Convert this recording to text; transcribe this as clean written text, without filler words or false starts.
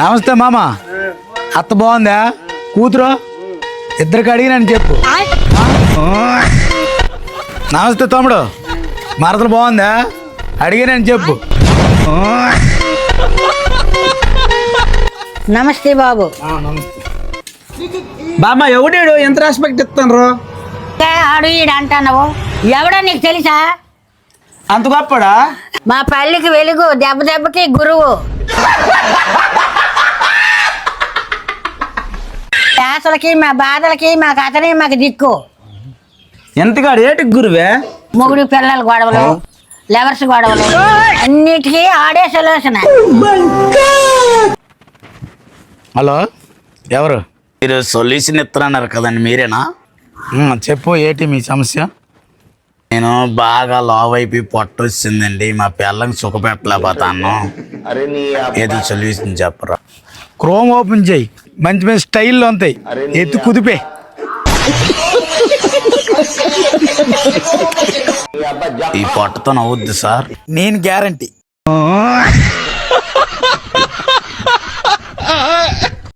నమస్తే మామ. అత్త బాగుందా? కూతురు ఇద్దరికి అడిగినని చెప్పు. నమస్తే తమ్ముడు, మరదలు బాగుందా? అడిగినని చెప్పు. నమస్తే బాబు. బామ్మ ఎవడాడు ఎంత రెస్పెక్ట్ ఇస్తాను? ఆడు ఈడు అంటున్నావు, ఎవడో నీకు తెలుసా? అంత గొప్పడా? మా పల్లికి వెలుగు, దెబ్బ దెబ్బకి గురువు. పేసలకి మా బాధలకి మా కథని మాకు దిక్కు. ఎంతగాడు ఏటికి గురువే? మొగుడు పిల్లల గొడవలు, లవర్స్ గొడవలు, అన్నిటికీ ఆడే సొల్యూషన్. హలో, ఎవరు? మీరు సొల్యూషన్ ఇస్తున్నారు కదండి, మీరేనా? చెప్పు, ఏంటి మీ సమస్య? నేను బాగా లావ్ అయిపోయి పొట్ట వచ్చిందండి, మా పిల్లకి సుఖపెట్టలేకపోతాను. ఏది సొల్యూషన్ చెప్పరా? క్రోమ్ ఓపెన్ చేయి, మంచి మంచి స్టైల్లో ఉంటాయి, ఎత్తు కుదిపే. ఈ పొట్టతో నవ్వుద్ది సార్. నేను గ్యారంటీ.